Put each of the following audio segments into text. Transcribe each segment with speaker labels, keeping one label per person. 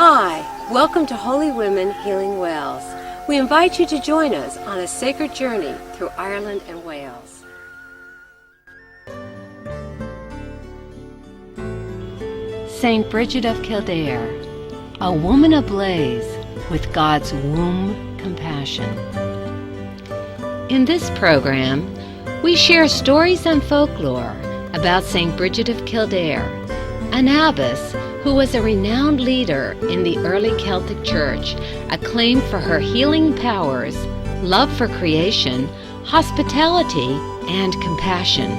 Speaker 1: Hi, welcome to Holy Women Healing Wales. We invite you to join us on a sacred journey through Ireland and Wales. Saint Brigit of Kildare, a woman ablaze with God's womb compassion. In this program, we share stories and folklore about Saint Brigit of Kildare, an abbess who was a renowned leader in the early Celtic Church, acclaimed for her healing powers, love for creation, hospitality, and compassion.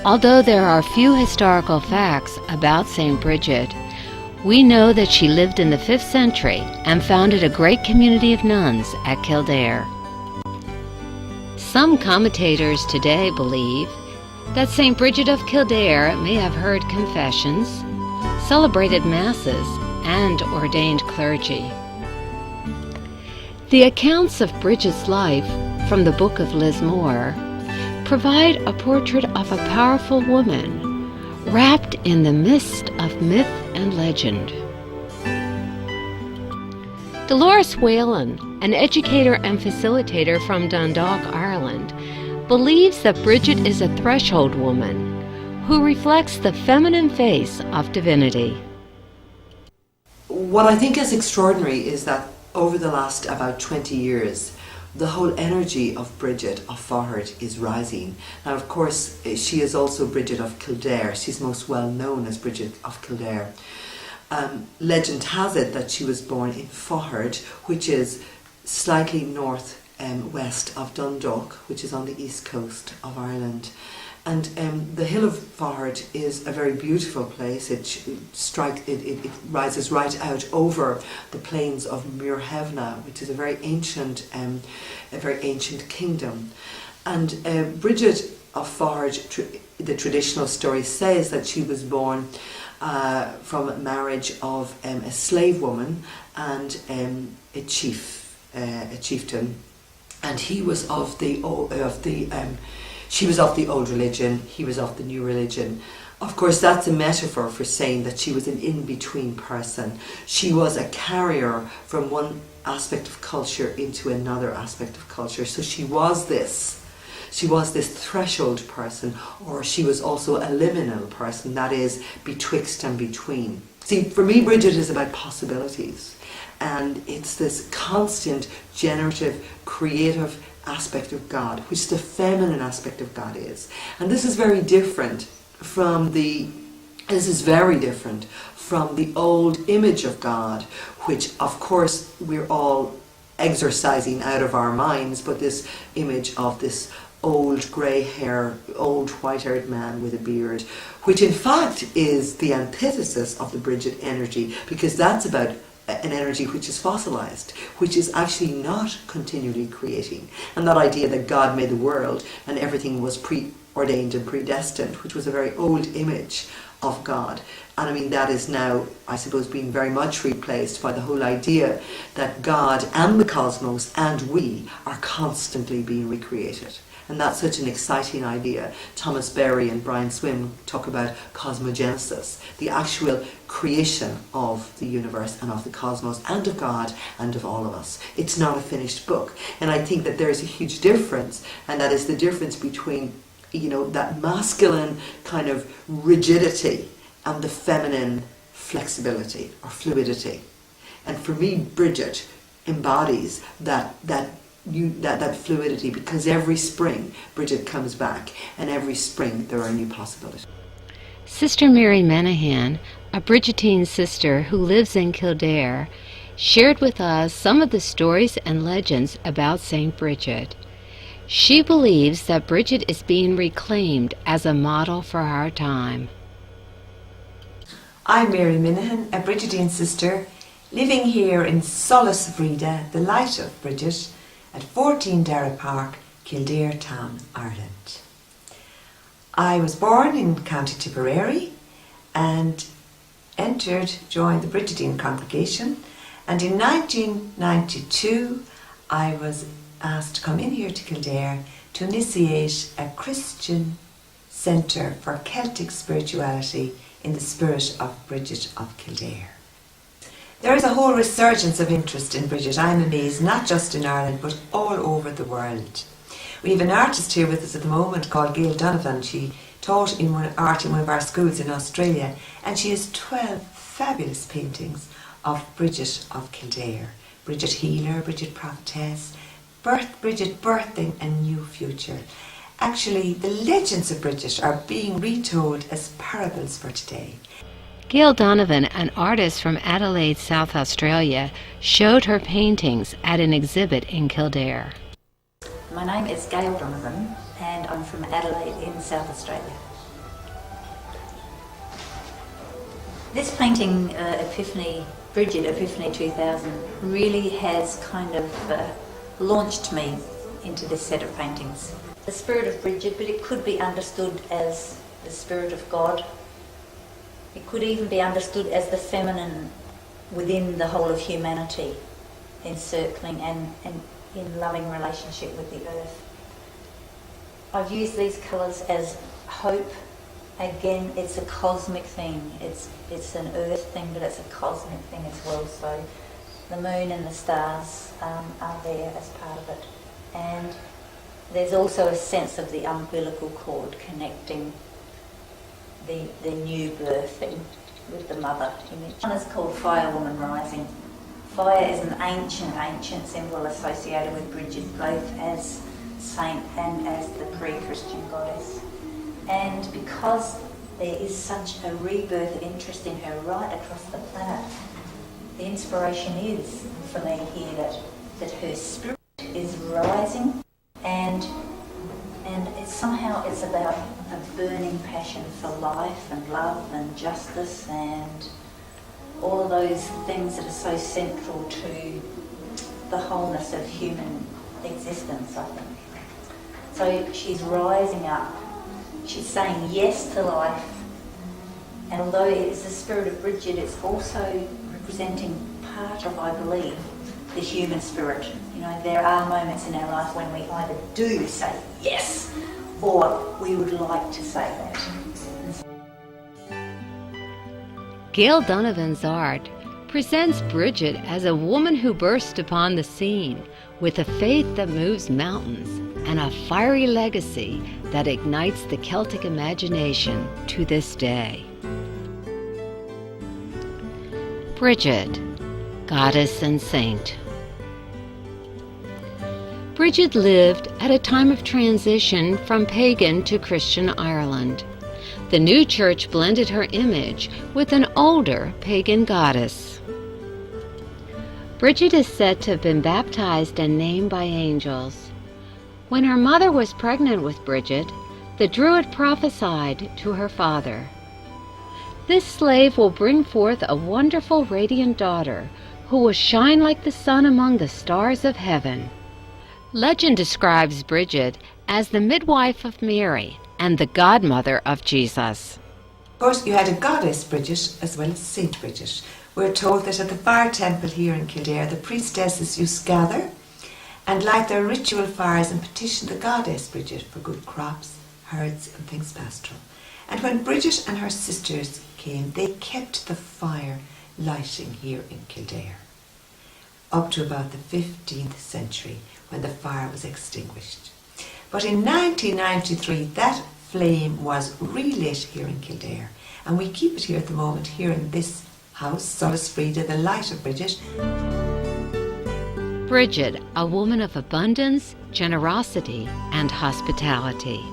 Speaker 1: Although there are few historical facts about Saint Brigit, we know that she lived in the 5th century and founded a great community of nuns at Kildare. Some commentators today believe that Saint Brigit of Kildare may have heard confessions, celebrated masses, and ordained clergy. The accounts of Brigit's life from the Book of Lismore provide a portrait of a powerful woman wrapped in the mist of myth and legend. Dolores Whelan, an educator and facilitator from Dundalk, Ireland, believes that Brigit is a threshold woman who reflects the feminine face of divinity.
Speaker 2: What I think is extraordinary is that over the last about 20 years, the whole energy of Brigit of Faughart is rising. Now, of course, she is also Brigit of Kildare. She's most well known as Brigit of Kildare. Legend has it that she was born in Faughart, which is slightly north west of Dundalk, which is on the east coast of Ireland. And the hill of Faughart is a very beautiful place. It rises right out over the plains of Meehan, which is a very ancient kingdom. And Brigit of Faughart, the traditional story says that she was born from a marriage of a slave woman and a chieftain. And he was she was of the old religion, he was of the new religion. Of course, that's a metaphor for saying that she was an in-between person. She was a carrier from one aspect of culture into another aspect of culture. So she was this threshold person, or she was also a liminal person, that is, betwixt and between. See, for me, Brigit is about possibilities. And it's this constant, generative, creative aspect of God, which the feminine aspect of God is. And this is very different from the old image of God, which of course we're all exorcising out of our minds, but this image of this old grey hair, old white-haired man with a beard, which in fact is the antithesis of the Brigit energy, because that's about an energy which is fossilized, which is actually not continually creating. And that idea that God made the world and everything was preordained and predestined, which was a very old image of God. And I mean, that is now, I suppose, being very much replaced by the whole idea that God and the cosmos and we are constantly being recreated. And that's such an exciting idea. Thomas Berry and Brian Swim talk about cosmogenesis, the actual creation of the universe and of the cosmos and of God and of all of us. It's not a finished book. And I think that there's a huge difference, and that is the difference between, that masculine kind of rigidity and the feminine flexibility or fluidity. And for me, Brigit embodies that fluidity, because every spring Brigit comes back, and every spring there are new possibilities.
Speaker 1: Sister Mary Minehan, a Brigitine sister who lives in Kildare, shared with us some of the stories and legends about Saint Brigit. She believes that Brigit is being reclaimed as a model for our time.
Speaker 3: I'm Mary Minehan, a Brigitine sister, living here in Solace Vrida, the light of Brigit, at 14 Dara Park, Kildare Town, Ireland. I was born in County Tipperary and joined the Brigitine congregation, and in 1992 I was asked to come in here to Kildare to initiate a Christian centre for Celtic spirituality in the spirit of Brigit of Kildare. There is a whole resurgence of interest in Brigit, I'm amazed, not just in Ireland but all over the world. We have an artist here with us at the moment called Gail Donovan. She taught art in one of our schools in Australia, and she has 12 fabulous paintings of Brigit of Kildare. Brigit Healer, Brigit Prophetess, Brigit Birthing a New Future. Actually, the legends of Brigit are being retold as parables for today.
Speaker 1: Gail Donovan, an artist from Adelaide, South Australia, showed her paintings at an exhibit in Kildare.
Speaker 4: My name is Gail Donovan and I'm from Adelaide in South Australia. This painting, Brigit Epiphany 2000, really has kind of launched me into this set of paintings. The spirit of Brigit, but it could be understood as the spirit of God. It could even be understood as the feminine within the whole of humanity, encircling and in loving relationship with the earth. I've used these colours as hope. Again, it's a cosmic thing. It's an earth thing, but it's a cosmic thing as well. So the moon and the stars are there as part of it. And there's also a sense of the umbilical cord connecting the new birthing with the mother image. One is called Fire Woman Rising. Fire is an ancient symbol associated with Brigit, both as saint and as the pre-Christian goddess. And because there is such a rebirth of interest in her right across the planet, the inspiration is for me here that her spirit is rising, and it's about a burning passion for life and love and justice and all of those things that are so central to the wholeness of human existence, I think. So she's rising up, she's saying yes to life, and although it is the spirit of Brigit, it's also representing part of, I believe, the human spirit. You know, there are moments in our life when we either do say yes, or we would like to say that.
Speaker 1: Gail Donovan's art presents Brigit as a woman who burst upon the scene with a faith that moves mountains and a fiery legacy that ignites the Celtic imagination to this day. Brigit, Goddess and Saint. Brigit lived at a time of transition from pagan to Christian Ireland. The new church blended her image with an older pagan goddess. Brigit is said to have been baptized and named by angels. When her mother was pregnant with Brigit, the Druid prophesied to her father, "This slave will bring forth a wonderful radiant daughter, who will shine like the sun among the stars of heaven." Legend describes Brigit as the midwife of Mary and the godmother of Jesus.
Speaker 3: Of course, you had a goddess Brigit as well as Saint Brigit. We're told that at the fire temple here in Kildare, the priestesses used to gather and light their ritual fires and petition the goddess Brigit for good crops, herds and things pastoral. And when Brigit and her sisters came, they kept the fire lighting here in Kildare up to about the 15th century, when the fire was extinguished. But in 1993, that flame was relit here in Kildare, and we keep it here at the moment, here in this house, Solas Frida, the light of Brigit.
Speaker 1: Brigit, a woman of abundance, generosity, and hospitality.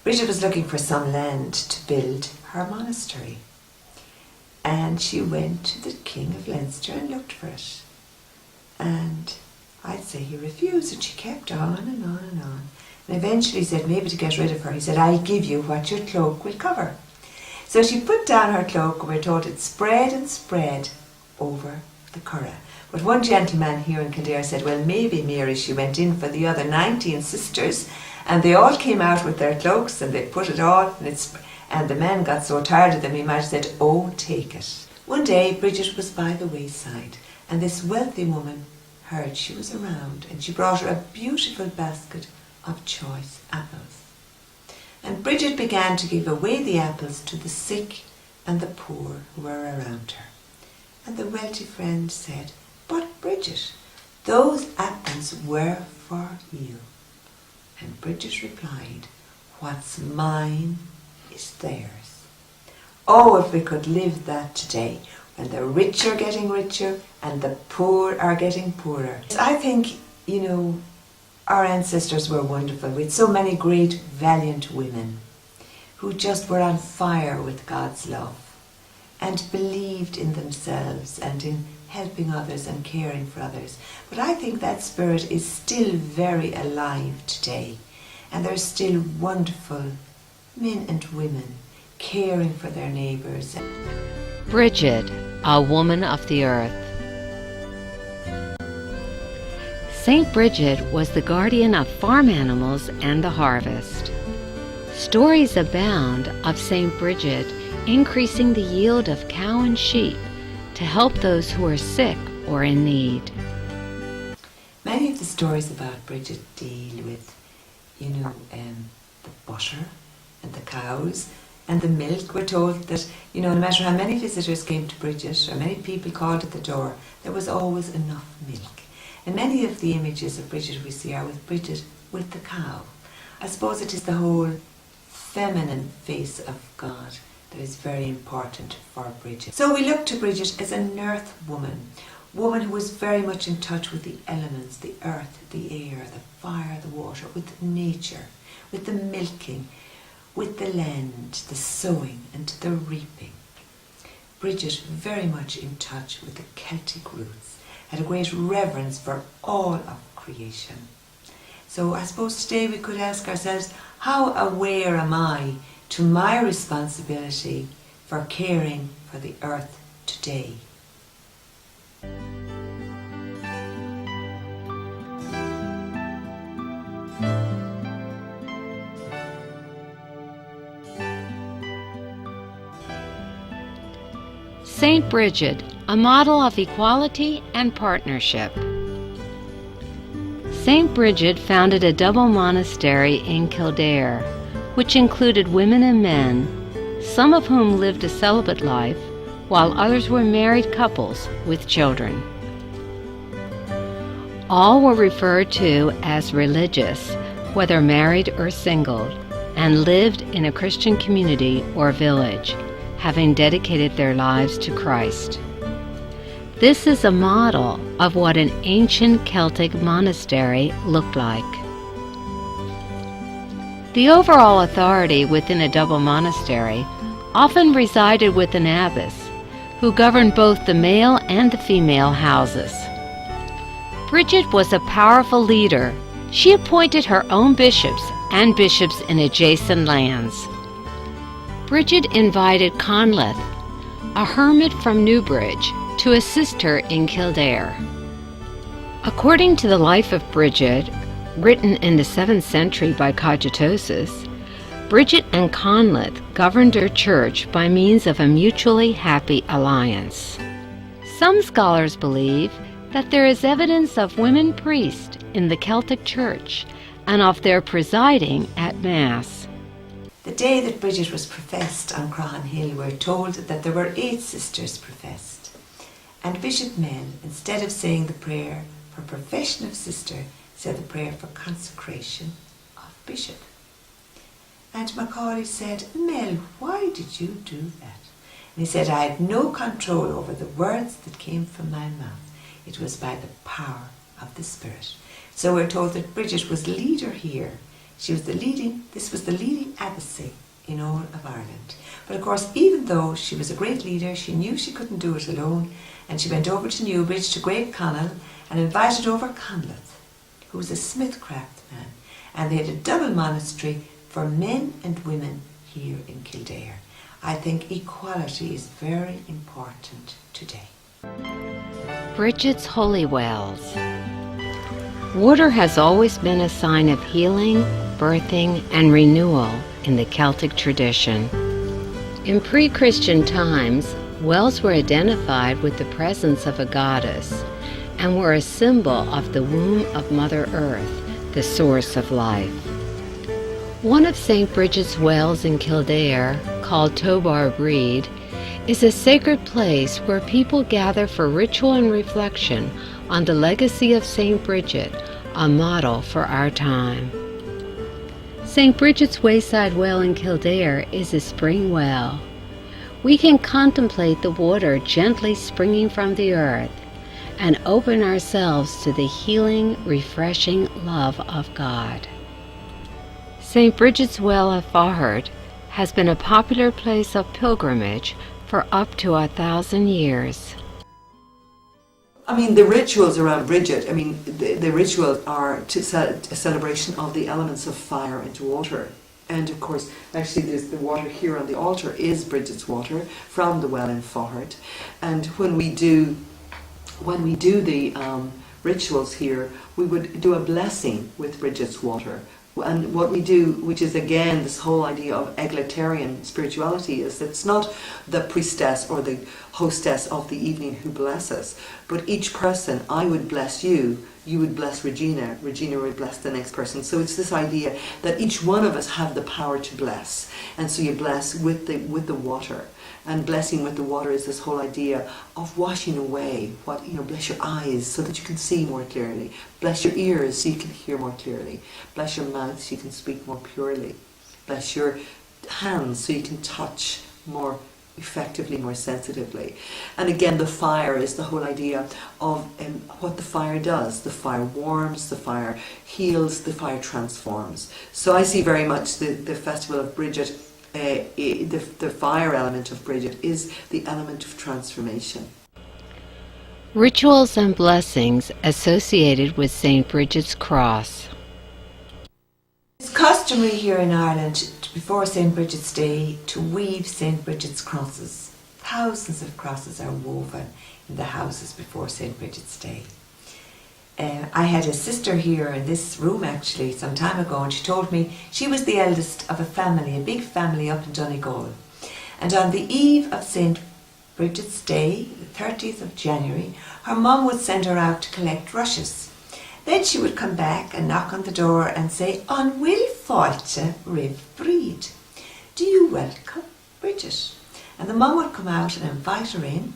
Speaker 3: Brigit was looking for some land to build her monastery, and she went to the King of Leinster and looked for it. And I'd say he refused, and she kept on and on and on. And eventually said, maybe to get rid of her, he said, "I'll give you what your cloak will cover." So she put down her cloak, and we're told it spread and spread over the Curragh. But one gentleman here in Kildare said, well, maybe Mary, she went in for the other 19 sisters, and they all came out with their cloaks, and they put it all, and the men got so tired of them, he might have said, "Oh, take it." One day, Brigit was by the wayside, and this wealthy woman heard she was around, and she brought her a beautiful basket of choice apples. And Bridget began to give away the apples to the sick and the poor who were around her. And the wealthy friend said, "But Bridget, those apples were for you." And Bridget replied, "What's mine is theirs." Oh, if we could live that today, when the rich are getting richer and the poor are getting poorer. I think, our ancestors were wonderful. We had so many great, valiant women who just were on fire with God's love and believed in themselves and in helping others and caring for others. But I think that spirit is still very alive today, and there's still wonderful men and women caring for their neighbours.
Speaker 1: Brigit, a woman of the earth. Saint Brigit was the guardian of farm animals and the harvest. Stories abound of Saint Brigit increasing the yield of cow and sheep to help those who are sick or in need.
Speaker 3: Many of the stories about Bridget deal with, the butter and the cows and the milk. We're told that, no matter how many visitors came to Bridget or many people called at the door, there was always enough milk. And many of the images of Bridget we see are with Bridget with the cow. I suppose it is the whole feminine face of God that is very important for Bridget. So we look to Bridget as an earth woman who was very much in touch with the elements, the earth, the air, the fire, the water, with nature, with the milking, with the land, the sowing and the reaping. Bridget very much in touch with the Celtic roots, had a great reverence for all of creation. So I suppose today we could ask ourselves, how aware am I to my responsibility for caring for the earth today?
Speaker 1: Saint Brigit, a model of equality and partnership. Saint Brigit founded a double monastery in Kildare, which included women and men, some of whom lived a celibate life, while others were married couples with children. All were referred to as religious, whether married or single, and lived in a Christian community or village, having dedicated their lives to Christ. This is a model of what an ancient Celtic monastery looked like. The overall authority within a double monastery often resided with an abbess, who governed both the male and the female houses. Brigit was a powerful leader. She appointed her own bishops and bishops in adjacent lands. Brigit invited Conleth, a hermit from Newbridge, to assist her in Kildare. According to the life of Brigit, written in the 7th century by Cogitosus, Brigit and Conleth governed their church by means of a mutually happy alliance. Some scholars believe that there is evidence of women priests in the Celtic church and of their presiding at Mass.
Speaker 3: The day that Bridget was professed on Croghan Hill, we're told that there were 8 sisters professed. And Bishop Mel, instead of saying the prayer for profession of sister, said the prayer for consecration of bishop. And Macaulay said, "Mel, why did you do that?" And he said, "I had no control over the words that came from my mouth. It was by the power of the Spirit." So we're told that Bridget was leader here. This was the leading abbacy in all of Ireland. But of course, even though she was a great leader, she knew she couldn't do it alone, and she went over to Newbridge to Great Connell and invited over Conleth, who was a smith craftsman, and they had a double monastery for men and women here in Kildare. I think equality is very important today.
Speaker 1: Brigit's Holy Wells. Water has always been a sign of healing, birthing, and renewal in the Celtic tradition. In pre-Christian times, wells were identified with the presence of a goddess and were a symbol of the womb of Mother Earth, the source of life. One of St. Bridget's wells in Kildare, called Tobar Breed, is a sacred place where people gather for ritual and reflection on the legacy of St. Bridget, a model for our time. St. Bridget's Wayside Well in Kildare is a spring well. We can contemplate the water gently springing from the earth and open ourselves to the healing, refreshing love of God. St. Bridget's Well at Faughart has been a popular place of pilgrimage for up to 1,000 years.
Speaker 2: I mean, the rituals around Bridget, the rituals are a celebration of the elements of fire and water. And of course, actually there's the water here on the altar is Bridget's water from the well in Faughart. And when we do the rituals here, we would do a blessing with Bridget's water. And what we do, which is again this whole idea of egalitarian spirituality, is that it's not the priestess or the hostess of the evening who blesses, but each person, I would bless you, you would bless Regina, Regina would bless the next person. So it's this idea that each one of us have the power to bless, and so you bless with the water. And blessing with the water is this whole idea of washing away bless your eyes so that you can see more clearly. Bless your ears so you can hear more clearly. Bless your mouth so you can speak more purely. Bless your hands so you can touch more effectively, more sensitively. And again, the fire is the whole idea of what the fire does. The fire warms, the fire heals, the fire transforms. So I see very much the Festival of Bridget, the fire element of Bridget is the element of transformation.
Speaker 1: Rituals and blessings associated with St. Bridget's Cross.
Speaker 3: It's customary here in Ireland before St. Bridget's Day to weave St. Bridget's crosses. Thousands of crosses are woven in the houses before St. Bridget's Day. I had a sister here in this room actually some time ago, and she told me she was the eldest of a family, a big family up in Donegal. And on the eve of St. Bridget's Day, the 30th of January, her mum would send her out to collect rushes. Then she would come back and knock on the door and say, "An bhfuil fáilte ribh bríd? Do you welcome Bridget?" And the mum would come out and invite her in,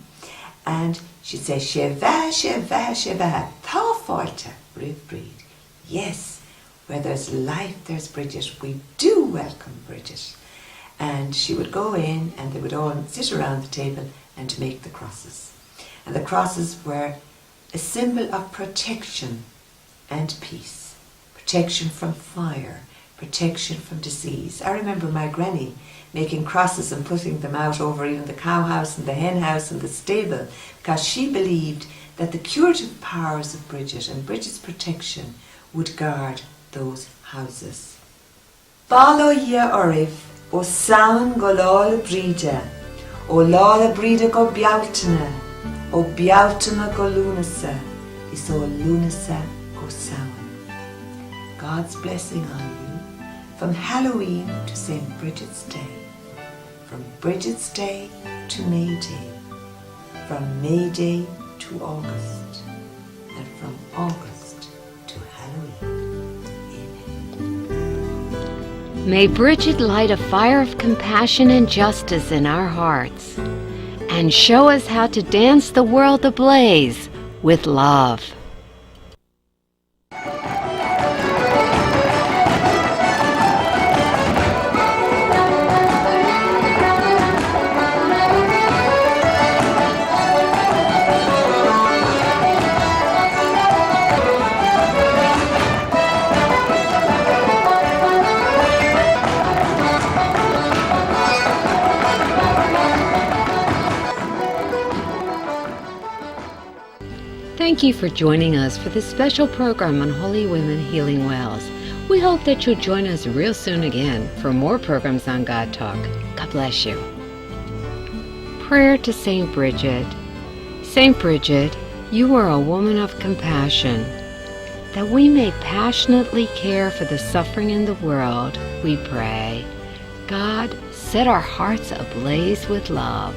Speaker 3: and she'd say, "Sheva, Sheva, Sheva, tá fáilte ribh bríd." Yes, where there's life, there's Bridget. We do welcome Bridget. And she would go in, and they would all sit around the table and make the crosses. And the crosses were a symbol of protection and peace. Protection from fire, protection from disease. I remember my granny making crosses and putting them out over even the cow house and the hen house and the stable, because she believed that the curative powers of Bridget and Bridget's protection would guard those houses. Balo ia orif o saun go lála bríde, o lála bríde go bealtana, o bealtana go lunasa, is o lunasa go saun. God's blessing on you from Halloween to St. Bridget's Day, from Bridget's Day to May Day, from May Day to August, and from August to Halloween. Amen.
Speaker 1: May Bridget light a fire of compassion and justice in our hearts and show us how to dance the world ablaze with love. Thank you for joining us for this special program on Holy Women Healing Wells. We hope that you'll join us real soon again for more programs on God Talk. God bless you. Prayer to St. Bridget. St. Bridget, you are a woman of compassion. That we may passionately care for the suffering in the world, we pray. God, set our hearts ablaze with love.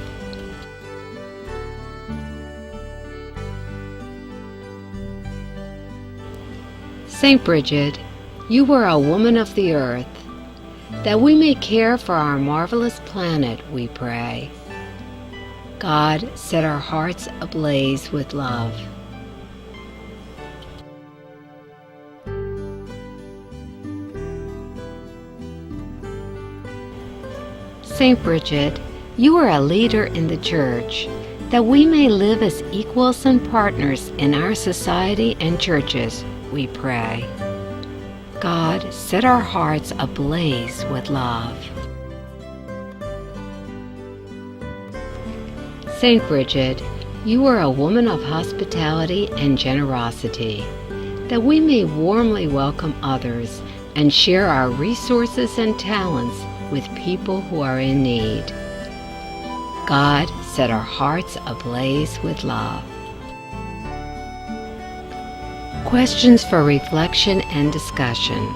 Speaker 1: St. Bridget, you were a woman of the earth. that we may care for our marvelous planet, we pray. God, set our hearts ablaze with love. Saint Bridget, you are a leader in the Church, that we may live as equals and partners in our society and churches, we pray. God, set our hearts ablaze with love. Saint Bridget, you are a woman of hospitality and generosity, that we may warmly welcome others and share our resources and talents with people who are in need. God, set our hearts ablaze with love. Questions for reflection and discussion.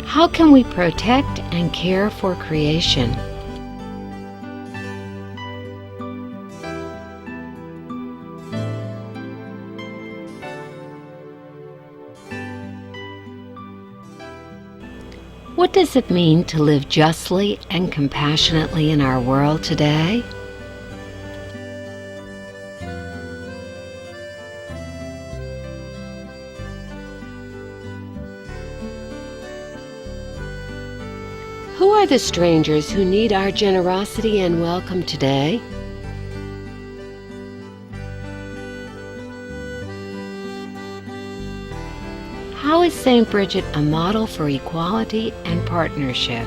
Speaker 1: How can we protect and care for creation? What does it mean to live justly and compassionately in our world today? Who are the strangers who need our generosity and welcome today? How is St. Bridget a model for equality and partnership?